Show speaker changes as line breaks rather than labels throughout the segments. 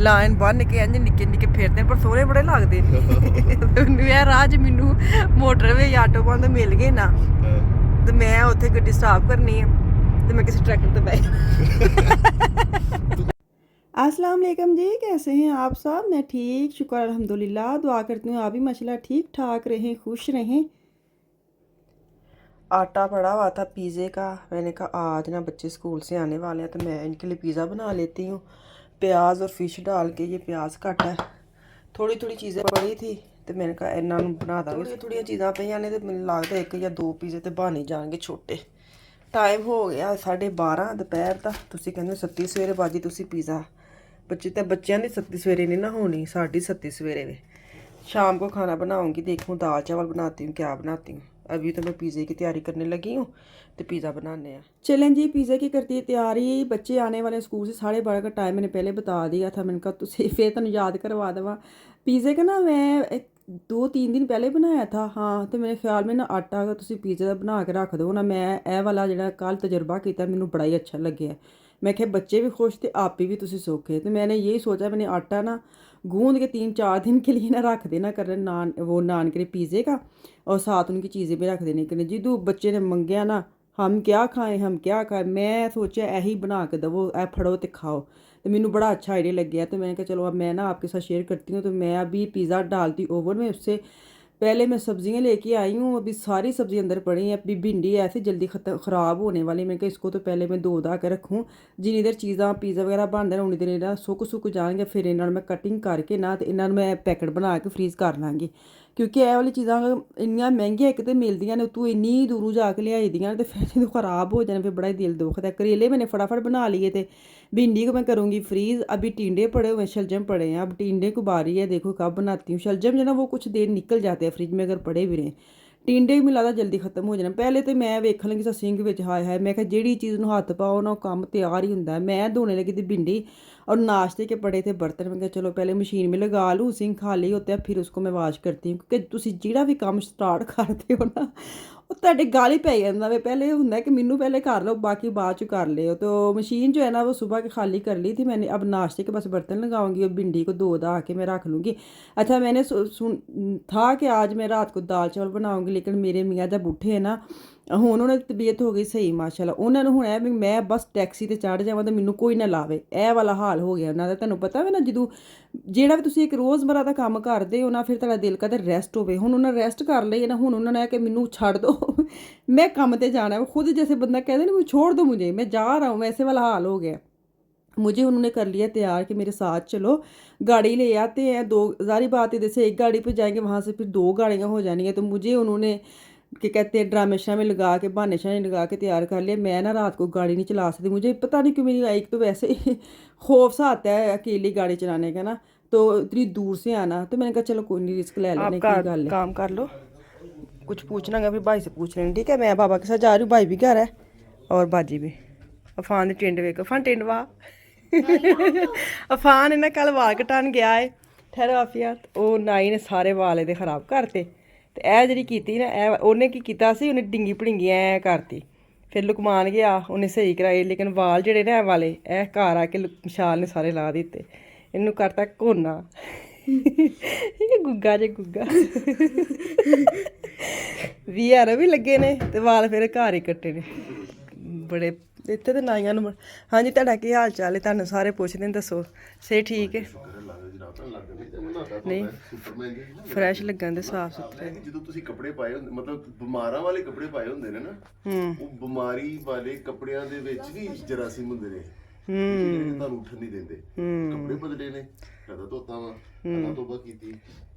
Line ਬੰਨ ਕੇ ਇੰਜ ਨਿੱਕੇ ਨਿੱਕੇ ਫਿਰਦੇ ਪਰ ਸੋਹਣੇ ਬੜੇ ਲੱਗਦੇ ਨੇ ਮੈਨੂੰ ਇਹ ਰਾਹ 'ਚ ਮੈਨੂੰ ਮੋਟਰਵੇ ਆਟੋ ਬੰਦ ਮਿਲ ਗਏ ਨਾ ਤੇ ਮੈਂ ਉੱਥੇ ਗੱਡੀ ਸਟਾਪ ਕਰਨੀ ਆ ਤੇ मैं किसी ट्रैक्टर पे बैठ अस्सलाम वालेकुम जी, कैसे हैं आप सब? मैं ठीक, शुक्र अल्हम्दुलिल्लाह। दुआ करती हूँ आप भी माशाल्लाह ठीक ठाक रहें, खुश रहें। आटा पड़ा हुआ था पिज़्ज़े का, मैंने कहा आज ना बच्चे स्कूल से आने वाले हैं तो मैं इनके लिए पिज़्ज़ा बना लेती हूँ। प्याज और फिश डाल के, ये प्याज कट है, थोड़ी थोड़ी चीज़ें पड़ी थी तो मैंने कहा इन्होंने बना देंगे। थोड़ी चीज़ां पईयां ने तो मैंने लगता 1 या 2 पिज़्ज़े तो बन ही जाएंगे छोटे। टाइम हो गया 12:30 दोपहर का। तुसी कहंदे सत्ती सवेरे बाजी तुसी पिज़्ज़ा, बच्चों की सत्ती सवेरे नहीं ना होनी, 7:30 सवेरे वे। शाम को खाना बनाऊंगी, देखूँ दाल चावल बनाती हूँ क्या बनाती हूँ। अभी तो मैं पिज़्ज़े की तैयारी करने लगी हूँ तो पिज़्ज़ा बनाने हैं। चलें जी, पिज़्ज़े की करती है तैयारी। बच्चे आने वाले स्कूल से 12:30 का टाइम मैंने पहले बता दिया था। मैंने कहा तुसी फिर तुम याद करवा देवा। पिज़्ज़े का ना मैं 2-3 दिन पहले बनाया था। हाँ तो मेरे ख्याल में ना आटा अगर तुसी पिज़्ज़े का बना के रख दो ना, मैं ए वाला जो कल तजर्बा किया मैंने बड़ा ही अच्छा लगे। मैं क्या बच्चे भी खुश थे, आप भी तुसी सौखे। तो मैंने यही सोचा, मैंने आटा ना गूंद के 3-4 दिन के लिए ना रख देना कर नान के पिज़्ज़े का, और साथ उनकी चीज़ें भी रख देने के। जिदू बच्चे ने मंगया ना हम क्या खाएं, मैं सोचा यही बना के दवो, ए फड़ो तो खाओ। तो मैंने बड़ा अच्छा आइडिया लग गया। तो मैंने कहा चलो अब मैं ना आपके साथ शेयर करती हूँ। तो मैं अभी पिज़्ज़ा डालती ओवन में, उससे पहले मैं सब्जियां लेके आई हूँ। अभी सारी सब्ज़ी अंदर पड़ी हैं। अभी भिंडी ऐसे जल्दी ख़राब होने वाली, मैंने कहा इसको तो पहले मैं धो धा के रखूँ। जिन्नी देर चीज़ां पिज़्ज़ा वगैरह बनते हैं उन्नी देर इन्हें सुक जाएंगे, फिर इन्होंने मैं कटिंग करके ना तो इन्होंने मैं पैकेट बना के फ्रीज़ कर लाँगी। क्योंकि ਇਹ वाली चीज़ां इन्नियां महंगियां एक तो मिलदियां ने, तू इन्नी दूरों जाके लियाई दियां तो फिर जो ख़राब हो जाने फिर बड़ा ही दिल दुखता है। करेले मैंने फटाफट बना लिए थे, भिंडी को मैं करूँगी फ्रीज़। अभी टिंडे पड़े हुए, शलजम पड़े हैं। अब टिंडे को बारी है, देखो कब बनाती हूँ। शलजम जो ना वो कुछ देर निकल जाते हैं फ्रिज में अगर पड़े भी रहें। टिंडे भी मिला जल्दी खत्म हो जाना। पहले तो मैं वेखन लगी सा सिंक में, हाय मैं क्या जिहड़ी चीज़ नूं हत्थ पाओ ना काम तैयार ही होंदा है। मैं धोने लगी थी भिंडी और नाश्ते के पड़े थे बर्तन। मैं कहा चलो पहले मशीन में लगा लूँ, सिंक खाली होता है फिर उसको मैं वाश करती हूँ। क्योंकि तुसी जिहड़ा भी काम स्टार्ट करते हो ना ਉਹ ਤੁਹਾਡੇ ਗਾਲੀ ਪੈ ਜਾਂਦਾ ਵੇ। पहले ਹੁੰਦਾ कि मैनू पहले कर लो बाकी बाद च कर लियो। तो मशीन जो है ना वो सुबह के खाली कर ली थी मैंने। अब नाश्ते के बस बर्तन लगाऊंगी और भिंडी को धो धा के मैं रख लूँगी। अच्छा मैंने था कि आज मैं रात को दाल चावल बनाऊँगी, लेकिन मेरे मियाँ जब उठे है ना ਹੁਣ ਉਹਨਾਂ ਦੀ ਤਬੀਅਤ ਹੋ ਗਈ ਸਹੀ ਮਾਸ਼ਾਅੱਲਾ। ਉਹਨਾਂ ਨੂੰ ਹੁਣ ਇਹ ਵੀ ਮੈਂ ਬਸ ਟੈਕਸੀ ਤੇ ਚੜ੍ਹ ਜਾਵਾਂ ਤਾਂ ਮੈਨੂੰ ਕੋਈ ਨਾ ਲਾਵੇ, ਇਹ ਵਾਲਾ ਹਾਲ ਹੋ ਗਿਆ ਉਹਨਾਂ ਦਾ। ਤੁਹਾਨੂੰ ਪਤਾ ਵੇ ਨਾ ਜਦੋਂ ਜਿਹੜਾ ਵੀ ਤੁਸੀਂ ਇੱਕ ਰੋਜ਼ਮਰਾ ਦਾ ਕੰਮ ਕਰਦੇ ਹੋ ਨਾ, ਫਿਰ ਤੁਹਾਡਾ ਦਿਲ ਕਰਦਾ ਰੈਸਟ ਹੋਵੇ। ਹੁਣ ਉਹਨਾਂ ਰੈਸਟ ਕਰ ਲਈ ਨਾ, ਹੁਣ ਉਹਨਾਂ ਨੇ ਕਿ ਮੈਨੂੰ ਛੱਡ ਦਿਓ मैं काम पे जाना है। खुद जैसे बंदा कहते ना छोड़ दो मुझे, मैं जा रहा हूँ, वैसे वाला हाल हो गया। मुझे उन्होंने कर लिया तैयार कि मेरे साथ चलो, गाड़ी ले आते हैं। 2 ज़ाहिर बात है जैसे एक गाड़ी पे जाएंगे वहाँ से फिर 2 गाड़ियाँ हो जानी है। तो मुझे उन्होंने कि कहते हैं ड्रामे श्रामे लगा के बहाने शहाने लगा के तैयार कर लिया। मैं ना रात को गाड़ी नहीं चला सकती, मुझे पता नहीं क्यों। मेरी एक तो वैसे खौफ सा आता है अकेली गाड़ी चलाने का ना, तो इतनी दूर से आना। तो मैंने कहा चलो कोई नहीं, रिस्क ले लेने की गल है। काम कर लो, कुछ पूछना है फिर भाई से पूछ लेना, ठीक है। मैं बाबा के साथ जा रही हूँ, भाई भी घर है और बाजी भी। अफान टिंड वेख, अफान टिंड वाह अफान इन्हें कल वाल कटान गया है, ठहरो आफिया। वो नाई ने सारे वाल ये खराब करते। तो यह जी की ना उन्हें की किया सी, उन्हें डिंगी भड़िंगी ऐ करती। फिर लुकमान गया, उन्हें सही कराई, लेकिन वाल जेडे ना वाले ए घर आके विशाल ने सारे ला दिते। इनू करता कोना गुग्गा जे गुग्गा VR भी लगे ने ते वाल फिर घर ही कट्टे ने बड़े इत्थे ते नाइयां नूं। हाँ जी, तुहाडा की हाल चाल है? तुहानूं सारे पुछदे ने, दसो सही ठीक है? नहीं फ्रैश लगन दे, साफ सुथरे।
ਜਦੋਂ ਤੁਸੀਂ ਕੱਪੜੇ ਪਾਏ ਹੁੰਦੇ, ਮਤਲਬ ਬਿਮਾਰਾਂ ਵਾਲੇ ਕੱਪੜੇ ਪਾਏ ਹੁੰਦੇ ਨੇ ਨਾ, ਉਹ ਬਿਮਾਰੀ ਵਾਲੇ ਕੱਪੜਿਆਂ ਦੇ ਵਿੱਚ ਵੀ ਜਰਾਸੀਮ ਹੁੰਦੇ ਨੇ ਜਿਹੜੇ ਤੁਹਾਨੂੰ ਉੱਠਣ ਨਹੀਂ ਦਿੰਦੇ। ਕੱਪੜੇ ਬਦਲੇ ਨੇ, ਕਦਾ ਧੋਤਾ ਵਾ, ਕਦਾ ਤੋਬਾ ਕੀਤੀ,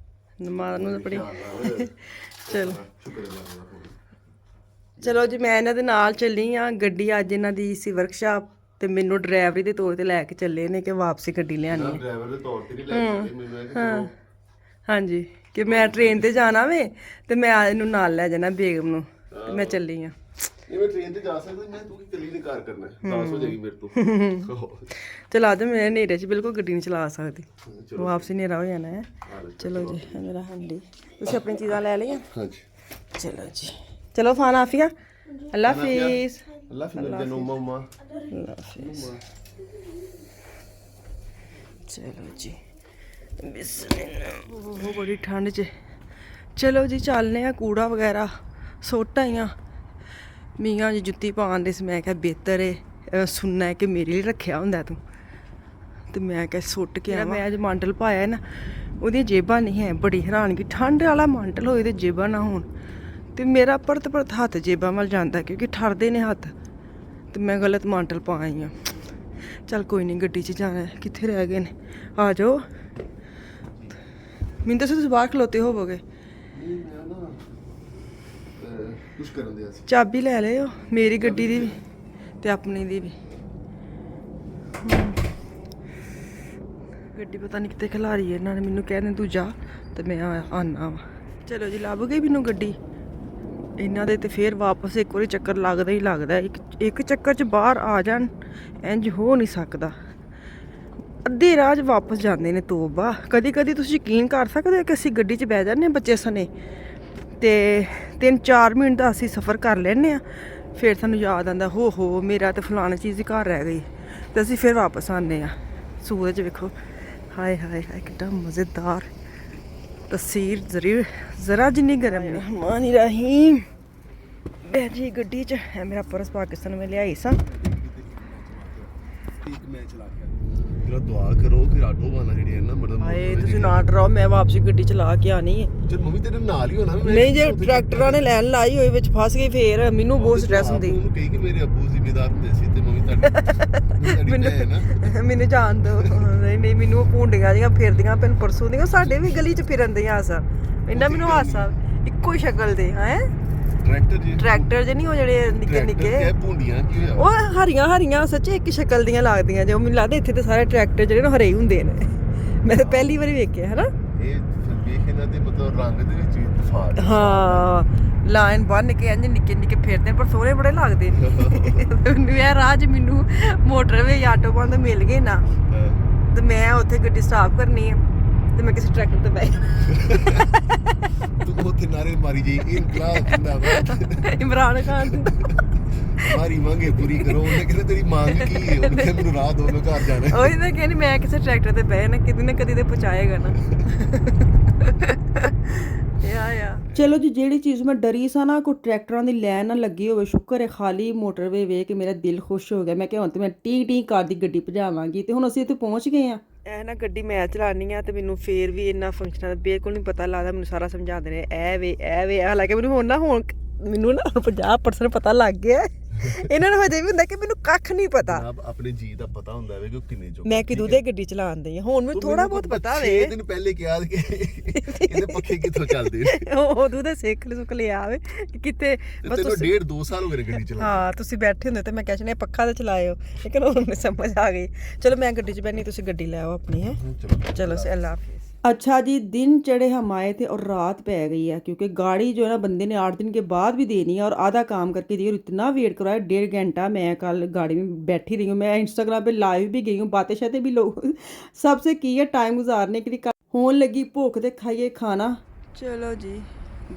ਨਮਾਜ਼ ਨੂੰ ਪੜੀ। ਚਲੋ
ਸ਼ੁਕਰ ਅੱਲਾਹ ਦਾ।
ਚਲੋ ਜੀ, ਮੈਂ ਇਹਨਾਂ ਦੇ ਨਾਲ ਚੱਲੀ ਆ। ਗੱਡੀ ਅੱਜ ਇਹਨਾਂ ਦੀ ਸੀ ਵਰਕਸ਼ਾਪ ਤੇ ਮੈਨੂੰ ਡਰਾਈਵਰੀ ਦੇ ਤੌਰ ਤੇ ਲੈ ਕੇ ਚੱਲੇ ਨੇ ਕਿ ਵਾਪਸੀ ਗੱਡੀ ਲਿਆਣੀ ਹੈ।
ਡਰਾਈਵਰ ਦੇ ਤੌਰ ਤੇ ਨਹੀਂ ਲੈ ਕੇ ਚੱਲੇ ਮੈਨੂੰ,
ਹਾਂ ਹਾਂਜੀ, ਕਿ ਮੈਂ ਟ੍ਰੇਨ ਤੇ ਜਾਣਾ ਵੇ ਤੇ ਮੈਂ ਇਹਨੂੰ ਨਾਲ ਲੈ ਜਾਣਾ ਬੇਗਮ ਨੂੰ, ਤੇ ਮੈਂ ਚੱਲੀ ਆ।
ਨਹੀਂ ਮੈਂ ਟ੍ਰੇਨ ਤੇ ਜਾ ਸਕਦਾ, ਮੈਂ ਤੂੰ ਕੀ ਕੱਲੀ ਨੇ ਕਾਰ ਕਰਨਾ, 10 ਹੋ ਜਾਏਗੀ ਮੇਰੇ ਤੋਂ।
ਚਲਾ ਜਾ, ਮੈਂ ਹਨੇਰੇ 'ਚ ਬਿਲਕੁਲ ਗੱਡੀ ਨਹੀਂ ਚਲਾ ਸਕਦੀ, ਵਾਪਸੀ ਹਨੇਰਾ ਹੋ ਜਾਣਾ ਹੈ। ਚਲੋ ਜੀ, ਮੇਰਾ ਹਾਂਡੀ ਤੁਸੀਂ ਆਪਣੀ ਚੀਜ਼ਾਂ ਲੈ ਲਈਆਂ?
ਹਾਂਜੀ
ਚਲੋ ਜੀ, ਚਲੋ ਫਾਨ ਆਫੀਆ, ਅੱਲਾ ਹਾਫਿਜ਼।
ਅੱਲਾ ਹਾਫਿਜ਼।
ਅੱਲਾ ਹਾਫਿਜ਼। ਚਲੋ ਜੀ ਬਿਸਮਿਲ੍ਲਾ। ਉਹ ਬੜੀ ਠੰਡ 'ਚ ਚਲੋ ਜੀ ਚੱਲਨੇ ਆ। ਕੂੜਾ ਵਗੈਰਾ ਸੁੱਟ ਆਈਆਂ। ਮੀਆਂ ਜੀ ਜੁੱਤੀ ਪਾਉਣ ਦੇ ਸੀ, ਮੈਂ ਕਿਹਾ ਬਿਹਤਰ ਏ ਸੁਣਨਾ ਕਿ ਮੇਰੇ ਲਈ ਰੱਖਿਆ ਹੁੰਦਾ ਤੂੰ, ਤੇ ਮੈਂ ਕਿਹਾ ਸੁੱਟ ਕੇ ਆਵਾਂ। ਮੈਂ ਅੱਜ ਮਾਂਟਲ ਪਾਇਆ ਨਾ, ਉਹਦੀਆਂ ਜੇਬਾਂ ਨਹੀਂ ਹੈ। ਬੜੀ ਹੈਰਾਨਗੀ, ਠੰਡ ਵਾਲਾ ਮਾਂਟਲ ਹੋਏ ਤੇ ਜੇਬਾਂ ਨਾ ਹੋਣ, ਤੇ ਮੇਰਾ ਪਰਤ ਹੱਥ ਜੇਬਾਂ ਵੱਲ ਜਾਂਦਾ ਕਿਉਂਕਿ ਠਰਦੇ ਨੇ ਹੱਥ, ਤੇ ਮੈਂ ਗਲਤ ਮਾਂਟਲ ਪਾ ਆਈ ਹਾਂ। ਚੱਲ ਕੋਈ ਨਹੀਂ, ਗੱਡੀ 'ਚ ਜਾਣਾ। ਕਿੱਥੇ ਰਹਿ ਗਏ ਨੇ? ਆ ਜਾਓ। ਮੈਨੂੰ ਤਾਂ ਤੁਸੀਂ ਬਾਹਰ ਖਲੋਤੇ ਹੋਵੋਗੇ।
ਕੁਛ ਕਰਨ ਦਿਆ ਸੀ।
ਚਾਬੀ ਲੈ ਲਿਓ, ਮੇਰੀ ਗੱਡੀ ਦੀ ਵੀ ਤੇ ਆਪਣੀ ਦੀ ਵੀ। ਗੱਡੀ ਪਤਾ ਨਹੀਂ ਕਿੱਥੇ ਖਿਲਾਰੀ ਹੈ ਇਹਨਾਂ ਨੇ। ਮੈਨੂੰ ਕਹਿੰਦੇ ਤੂੰ ਜਾ, ਤੇ ਮੈਂ ਆਨਾ ਵਾ। ਚਲੋ ਜੀ ਲੱਭ ਗਈ ਮੈਨੂੰ ਗੱਡੀ ਇਹਨਾਂ ਦੇ। ਤੇ ਫੇਰ ਵਾਪਸ ਇੱਕ ਵਾਰੀ ਚੱਕਰ ਲੱਗਦਾ ਹੀ ਲੱਗਦਾ। ਇੱਕ ਚੱਕਰ 'ਚ ਬਾਹਰ ਆ ਜਾਣ, ਇੰਝ ਹੋ ਨਹੀਂ ਸਕਦਾ। ਅੱਧੇ ਰਾਹ 'ਚ ਵਾਪਸ ਜਾਂਦੇ ਨੇ। ਤੋਬਾ। ਕਦੀ ਕਦੀ ਤੁਸੀਂ ਯਕੀਨ ਕਰ ਸਕਦੇ ਹੋ ਕਿ ਅਸੀਂ ਗੱਡੀ 'ਚ ਬਹਿ ਜਾਂਦੇ ਹਾਂ ਬੱਚੇ ਸਣੇ, ਤੇ 3-4 ਮਿੰਟ ਦਾ ਅਸੀਂ ਸਫ਼ਰ ਕਰ ਲੈਂਦੇ ਹਾਂ। ਫਿਰ ਸਾਨੂੰ ਯਾਦ ਆਉਂਦਾ ਹੋ ਮੇਰਾ ਤਾਂ ਫਲਾਣੀ ਚੀਜ਼ ਹੀ ਘਰ ਰਹਿ ਗਈ, ਤੇ ਅਸੀਂ ਫਿਰ ਵਾਪਸ ਆਉਂਦੇ ਹਾਂ। ਸੂਰਜ ਵੇਖੋ, ਹਾਏ ਹਾਏ ਹਾਏ ਕਿੱਡਾ ਮਜ਼ੇਦਾਰ ਤਸਵੀਰ। ਜ਼ਰਾ ਜਿੰਨੀ ਗਰਮ ਨਹੀਂ। ਰਹਿਮਾਨ ਰਹੀਮ। ਬਹਿ ਜੀ ਗੱਡੀ 'ਚ। ਹੈ ਮੇਰਾ ਪਰਸ ਪਾਕਿਸਤਾਨ ਮੈਂ ਲਿਆਈ ਸਾਂ।
ਮੈਂ ਚਲਾ ਕੇ ਜਰਾ ਦੁਆ ਕਰੋ ਕਿ ਆਟੋ ਵਾਲਾ ਜਿਹੜੇ ਨਾ ਮਤਲਬ
ਹਾਏ ਤੁਸੀਂ ਨਾ ਡਰਾਓ, ਮੈਂ ਵਾਪਸੀ ਗੱਡੀ ਚਲਾ ਕੇ ਆਣੀ ਹੈ।
ਚਲ ਮੰਮੀ ਤੇਰੇ ਨਾਲ ਹੀ ਹੋਣਾ।
ਨਹੀਂ ਜੇ ਟਰੈਕਟਰਾਂ ਨੇ ਲੈਣ ਲਾਈ ਹੋਈ ਵਿੱਚ ਫਸ ਗਈ ਫੇਰ ਮੈਨੂੰ ਬਹੁਤ ਸਟ੍ਰੈਸ ਹੁੰਦੀ।
ਉਹਨੂੰ ਕਹੀ ਕਿ ਮੇਰੇ ਅੱਬੂ ਜ਼ਿੰਮੇਦਾਰ ਹੁੰਦੇ ਸੀ ਤੇ ਮੰਮੀ ਤੁਹਾਡੀ
ਮੈਨੂੰ ਜਾਣ ਦਿਓ। ਨਹੀਂ ਮੈਨੂੰ ਉਹ ਭੁੰਡੀਆਂ ਜਿਹੀਆਂ ਫਿਰਦੀਆਂ ਪੈਨ ਪਰਸੋਂ ਦੀਆਂ ਸਾਡੇ ਵੀ ਗਲੀ 'ਚ ਫਿਰਨ ਦੀਆਂ ਹਾਸਾ। ਇੰਨਾ ਮੈਨੂੰ ਹਾਸਾ ਇੱਕੋ ਹੀ ਸ਼ਕਲ ਦੇ। ਹੈ ਟਰੈਕਟਰ ਜੇ ਨਹੀਂ ਉਹ ਜਿਹੜੇ ਨਿੱਕੇ ਨਿੱਕੇ
ਭੁੰਡੀਆਂ ਕੀ ਹੋਇਆ?
ਉਹ ਹਰੀਆਂ ਹਰੀਆਂ ਸੱਚੇ ਇੱਕ ਸ਼ਕਲ ਦੀਆਂ ਲੱਗਦੀਆਂ ਜੇ। ਮੈਨੂੰ ਲੱਗਦਾ ਇੱਥੇ ਤੇ ਸਾਰੇ ਟਰੈਕਟਰ ਜਿਹੜੇ ਨਾ ਹਰੇ ਹੀ ਹੁੰਦੇ ਨੇ। ਮੈਂ ਤਾਂ ਪਹਿਲੀ ਵਾਰੀ ਵੇਖਿਆ ਹੈ ਨਾ।
ਇਹ ਵੇਖ ਇਹਨਾਂ ਦੇ ਮਤਲਬ ਰੰਗ ਦੇ ਵਿੱਚ ਵੀ ਤਫਾਤ।
ਹਾਂ ਲਾਈਨ ਬੰਨ ਕੇ ਇੰਜ ਨਿੱਕੇ ਨਿੱਕੇ ਫਿਰਦੇ ਪਰ ਸੋਹਣੇ ਬੜੇ ਲੱਗਦੇ ਨੇ। ਮੈਨੂੰ ਇਹ ਰਾਹ 'ਚ ਮੈਨੂੰ ਮੋਟਰਵੇ ਆਟੋ ਬੰਦ ਮਿਲ ਗਏ ਨਾ, ਤੇ ਮੈਂ ਉੱਥੇ ਗੱਡੀ ਸਟਾਪ ਕਰਨੀ ਹੈ, ਤੇ ਮੈਂ ਕਿਸੇ ਟਰੈਕਟਰ ਤੇ ਬਹਿ
ਤੂੰ ਉੱਥੇ ਨਾਰੇ ਮਾਰੀ ਜਾਈ ਇਨਕਲਾਬ ਜਿੰਦਾਬਾਦ
ਇਮਰਾਨ ਖਾਨ
ਮਾਰੀ ਮੰਗੇ ਪੂਰੀ ਕਰੋ। ਉਹਨੇ ਕਹਿੰਦੇ ਤੇਰੀ ਮੰਗ ਕੀ ਹੈ? ਉਹਨੇ ਕਿਹਾ ਮੈਨੂੰ ਰਾਹ ਦੋ, ਮੈਂ ਘਰ ਜਾਣਾ।
ਉਹੀ ਤਾਂ ਕਹਿੰਦੀ ਮੈਂ ਕਿਸੇ ਟਰੈਕਟਰ ਤੇ ਬਹਿ ਨਾ ਕਦੀ ਤੇ ਪਹੁੰਚਾਏਗਾ ਨਾ। ਚਲੋ ਜੀ ਜਿਹੜੀ ਚੀਜ਼ ਮੈਂ ਡਰੀ ਸਾਂ ਨਾ, ਕੋਈ ਟਰੈਕਟਰਾਂ ਦੀ ਲਾਈਨ ਨਾ ਲੱਗੀ ਹੋਵੇ, ਸ਼ੁਕਰ ਹੈ ਖਾਲੀ ਮੋਟਰਵੇ ਵੇਖ ਕੇ ਮੇਰਾ ਦਿਲ ਖੁਸ਼ ਹੋ ਗਿਆ। ਮੈਂ ਕਿਹਾ ਹੁਣ ਤੇ ਮੈਂ ਟੀ ਕਰਦੀ ਗੱਡੀ ਭਜਾਵਾਂਗੀ। ਤੇ ਹੁਣ ਅਸੀਂ ਇੱਥੇ ਪਹੁੰਚ ਗਏ ਆ। ਇਹ ਨਾ ਗੱਡੀ ਮੈਂ ਚਲਾਉਣੀ ਆ, ਤੇ ਮੈਨੂੰ ਫੇਰ ਵੀ ਇੰਨਾ ਫੰਕਸ਼ਨਾਂ ਦਾ ਬਿਲਕੁਲ ਨਹੀਂ ਪਤਾ ਲੱਗਦਾ। ਮੈਨੂੰ ਸਾਰਾ ਸਮਝਾਉਂਦੇ ਨੇ ਐ ਵੇ ਹਾਲਾਂਕਿ ਮੈਨੂੰ ਹੁਣ 50% ਪਤਾ ਲੱਗ ਗਿਆ। ਇਹਨਾਂ ਨੂੰ ਹਜੇ ਵੀ ਹੁੰਦਾ ਕਿ ਮੈਨੂੰ ਕੱਖ ਨਹੀਂ ਪਤਾ।
ਆਪਣੇ ਜੀ ਦਾ ਪਤਾ ਹੁੰਦਾ ਵੇ ਕਿ ਕਿੰਨੇ ਜੋ
ਮੈਂ ਕਿਦੋਂ ਦੇ ਗੱਡੀ ਚਲਾਉਂਦੀ ਆ। ਹੁਣ ਮੈਨੂੰ ਥੋੜਾ ਬਹੁਤ ਪਤਾ ਵੇ।
6 ਦਿਨ ਪਹਿਲੇ ਕਿਹਾ ਕਿ ਇਹਦੇ ਪੱਖੇ ਕਿੱਥੋਂ ਚੱਲਦੇ ਨੇ।
ਉਦੋਂ ਦੇ ਸਿੱਖ ਲਿਆ ਵੇ ਕਿ ਕਿਤੇ
ਬਸ ਤੁਸੀਂ 1.5-2 ਸਾਲ ਹੋ ਗਏ ਗੱਡੀ ਚਲਾਉਂਦੇ।
ਹਾਂ ਤੁਸੀਂ ਬੈਠੇ ਹੁੰਦੇ ਤੇ ਮੈਂ ਕਹਿ ਚਨੇ ਪੱਖਾ ਤੇ ਚਲਾਇਓ, ਲੇਕਿਨ ਹੁਣ ਮੈਨੂੰ ਸਮਝ ਆ ਗਈ। ਚਲੋ ਮੈਂ ਗੱਡੀ 'ਚ ਬੈਠੀ, ਤੁਸੀਂ ਗੱਡੀ ਲੈ ਆਓ ਆਪਣੀ। ਹੈ ਚਲੋ ਅੱਲਾ हाफिज़। अच्छा जी दिन चढ़े हम आए थे और रात पै गई है, क्योंकि गाड़ी जो है ना बंदे ने 8 दिन के बाद भी देनी है और आधा काम करके दी। और इतना वेट कराया 1.5 घंटा। मैं कल गाड़ी में बैठी रही हूँ, मैं इंस्टाग्राम पे लाइव भी गई हूँ, बातें शातें भी लोग सबसे की है टाइम गुजारने के लिए। होने लगी भुख तो खाइए खाना। चलो जी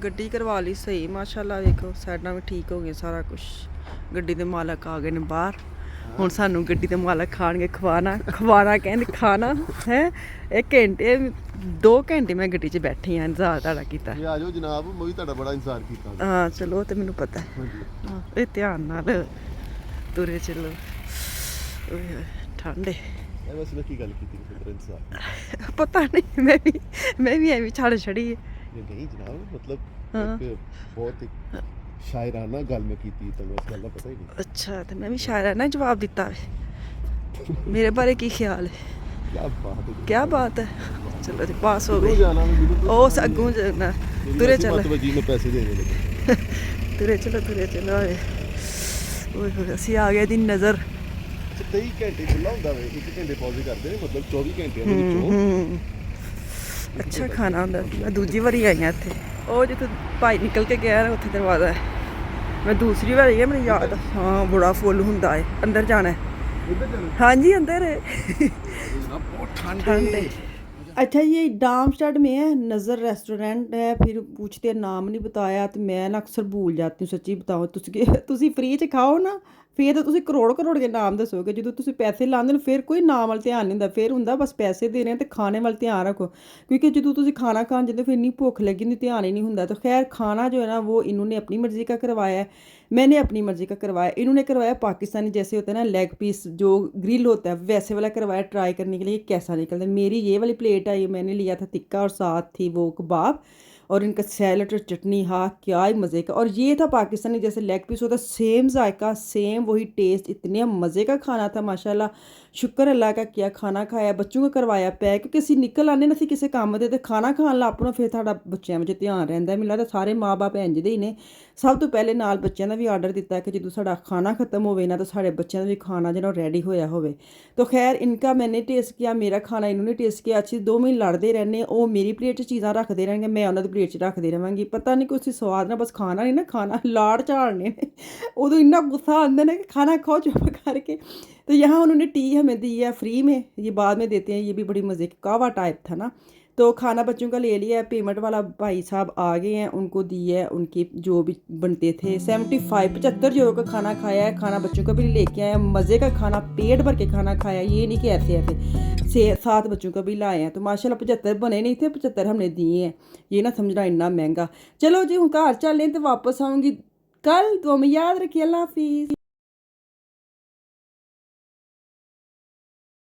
गड्डी करवा ली सही माशाल्लाह। देखो साइडां भी ठीक हो गई, सारा कुछ। गड्डी के मालक आ गए ने बाहर। ਹੁਣ ਸਾਨੂੰ ਗੱਡੀ ਦੇ ਮਾਲਕ ਖਾਣਗੇ ਖਵਾਣਾ ਕਹਿੰਦੇ ਖਾਣਾ ਹੈ। 1 ਘੰਟੇ 2 ਘੰਟੇ ਮੈਂ ਗੱਡੀ 'ਚ ਬੈਠੀ ਹਾਂ, ਇੰਤਜ਼ਾਰ ਤੁਹਾਡਾ ਕੀਤਾ।
ਆ ਜਾਓ ਜਨਾਬ, ਮੈਂ ਵੀ ਤੁਹਾਡਾ ਬੜਾ ਇੰਤਜ਼ਾਰ ਕੀਤਾ।
ਹਾਂ ਚਲੋ ਤੇ ਮੈਨੂੰ ਪਤਾ ਹੈ। ਇਹ ਧਿਆਨ ਨਾਲ ਤੁਰੇ ਚਲੋ। ਠੰਡੇ
ਬਸ ਮੈਂ ਕੀ ਗੱਲ ਕੀਤੀ ਫਿਰ ਇੰਤਜ਼ਾਰ
ਪਤਾ ਨਹੀਂ। ਮੈਂ ਵੀ ਐਵੇਂ ਛੱਡ ਛੜੀ ਹੈ।
ਨਹੀਂ ਜਨਾਬ, ਮਤਲਬ ਬਹੁਤ ਸ਼ਾਇਰਾਨਾ ਗੱਲ ਮੈਂ ਕੀਤੀ, ਤੁਹਾਨੂੰ ਇਸ ਗੱਲ ਦਾ ਪਤਾ ਹੀ ਨਹੀਂ।
ਅੱਛਾ ਤੇ ਮੈਂ ਵੀ ਸ਼ਾਇਰਾਨਾ ਜਵਾਬ ਦਿੱਤਾ ਵੇ। ਮੇਰੇ ਬਾਰੇ ਕੀ ਖਿਆਲ ਹੈ? ਕੀ ਬਾਤ ਹੈ। ਚਲੋ ਜੀ ਪਾਸ ਹੋ ਗਈ। ਉਹ ਅੱਗੋਂ ਜਾਣਾ ਤੁਰੇ ਚੱਲ।
ਮੈਂ ਪੈਸੇ ਦੇਣੇ ਲੱਗੇ।
ਤੁਰੇ ਚਲੋ ਓਏ ਹੋਏ ਅਸੀਂ ਆ ਗਏ ਦੀ ਨਜ਼ਰ।
23 ਘੰਟੇ ਖੁੱਲਾ ਹੁੰਦਾ ਵੇ, 1 ਘੰਟੇ ਪੌਜ਼ ਕਰਦੇ ਨੇ, ਮਤਲਬ 24 ਘੰਟਿਆਂ ਦੇ ਵਿੱਚੋਂ
ਅੱਛਾ ਖਾਣਾ ਹੁੰਦਾ। ਮੈਂ ਦੂਜੀ ਵਾਰੀ ਆਈ ਹਾਂ ਇੱਥੇ। ਉਹ ਜਿੱਥੇ ਭਾਈ ਨਿਕਲ ਕੇ ਗਿਆ ਨਾ ਉੱਥੇ ਦਰਵਾਜ਼ਾ ਹੈ। ਮੈਂ ਦੂਸਰੀ ਵਾਰ ਆਈ ਹਾਂ, ਮੈਨੂੰ ਯਾਦ। ਹਾਂ ਬੜਾ ਫੁੱਲ ਹੁੰਦਾ ਹੈ। ਅੰਦਰ ਜਾਣਾ ਹੈ। हाँ जी अंदर है।
बहुत ठंड
है। अच्छा ये डार्मस्टाड में है, नज़र रेस्टोरेंट है। फिर पूछते नाम नहीं बताया तो मैं ना अक्सर भूल जाती हूँ, सच्ची बताऊँ। तुसी फ्री च खाओ ना,
ਫਿਰ ਤਾਂ ਤੁਸੀਂ ਕਰੋੜ ਦੇ ਨਾਮ ਦੱਸੋਗੇ। ਜਦੋਂ ਤੁਸੀਂ ਪੈਸੇ ਲਾਉਂਦੇ ਹੋ ਫਿਰ ਕੋਈ ਨਾਮ ਵੱਲ ਧਿਆਨ ਨਹੀਂ ਹੁੰਦਾ, ਫਿਰ ਹੁੰਦਾ ਬਸ ਪੈਸੇ ਦੇ ਰਹੇ ਤੇ ਖਾਣੇ ਵੱਲ ਧਿਆਨ ਰੱਖੋ, ਕਿਉਂਕਿ ਜਦੋਂ ਤੁਸੀਂ ਖਾਣਾ ਖਾਣ ਜਾਂਦੇ ਫਿਰ ਇੰਨੀ ਭੁੱਖ ਲੱਗੀ ਹੁੰਦੀ, ਧਿਆਨ ਹੀ नहीं ਹੁੰਦਾ। तो खैर खाना जो है ना वो इन्होंने अपनी मर्ज़ी का करवाया है, मैंने अपनी मर्ज़ी का करवाया। इन्होंने करवाया पाकिस्तानी जैसे होता है ना लेग पीस जो ग्रिल होता है वैसे वाला करवाया, ट्राई करने के लिए कैसा निकलता है। मेरी ये वाली प्लेट आई, मैंने लिया था टिक्का और साथ थी वो कबाब और इनका सैलड और चटनी, हाँ क्या ही मज़े का। और ये था पाकिस्तानी जैसे लेग पीस होता, सेम जायका सेम वही टेस्ट, इतने मज़े का खाना था माशाल्लाह। शुक्र अल्लाह का, किया खाना खाया, ਬੱਚੋਂ को ਕਰਵਾਇਆ ਪੈਕ, ਕਿਉਂਕਿ ਅਸੀਂ ਨਿਕਲ ਆਉਂਦੇ ਨਾ ਅਸੀਂ ਕਿਸੇ ਕੰਮ ਦੇ ਤੇ ਖਾਣਾ ਖਾਣ ਲਾ ਆਪਣਾ, ਫਿਰ ਸਾਡਾ ਬੱਚਿਆਂ ਵਿੱਚ ਧਿਆਨ ਰਹਿੰਦਾ। ਮੈਨੂੰ ਲੱਗਦਾ ਸਾਰੇ ਮਾਂ-ਬਾਪ ਇੰਝ ਦੇ ਹੀ ਨੇ। ਸਭ ਤੋਂ ਪਹਿਲੇ ਨਾਲ ਬੱਚਿਆਂ ਦਾ ਵੀ ਆਰਡਰ ਦਿੱਤਾ ਕਿ ਜਦੋਂ ਸਾਡਾ ਖਾਣਾ ਖਤਮ ਹੋਵੇ ਨਾ ਤਾਂ ਸਾਡੇ ਬੱਚਿਆਂ ਦਾ ਵੀ ਖਾਣਾ ਜਿਹੜਾ ਰੈਡੀ ਹੋਇਆ ਹੋਵੇ। तो खैर इनका मैंने टेस्ट किया, मेरा खाना इन्होंने टेस्ट किया। अच्छी 2 ਮਹੀਨੇ ਲੜਦੇ ਰਹਿੰਦੇ, ਉਹ ਮੇਰੀ ਪਲੇਟ 'ਚ ਚੀਜ਼ਾਂ ਰੱਖਦੇ ਰਹਿਣਗੇ, ਮੈਂ ਉਹਨਾਂ ਦੀ ਪਲੇਟ 'ਚ ਰੱਖਦੀ ਰਹਾਂਗੀ। ਪਤਾ ਨਹੀਂ ਕੁਛ ਸਵਾਦ ਨਾਲ, ਬਸ ਖਾਣਾ ਨਹੀਂ ਨਾ ਖਾਣਾ, ਲਾੜ ਝਾੜਨੇ ਨੇ। उਦੋਂ ਇੰਨਾ गुस्सा आंदा ना कि खाना खाओ चुप करके। तो यहाँ उन्होंने टी हमें दी है फ्री में, ये बाद में देते हैं, ये भी बड़ी मज़े की कावा टाइप था ना। तो खाना बच्चों का ले लिया है, पेमेंट वाला भाई साहब आ गए हैं, उनको दी है उनकी जो भी बनते थे। 75 यूरो का खाना खाया है, खाना बच्चों का भी लेके आया, मज़े का खाना, पेट भर के खाना खाया, ये नहीं कि ऐसे ऐसे 7 बच्चों का भी लाए हैं। तो माशाल्लाह 75 बने नहीं थे, 75 हमने दिए हैं। ये ना समझना इतना महंगा। चलो जी हूँ घर चलें तो वापस आऊँगी कल, तो हमें याद रखिए। अल्लाह हाफिज़।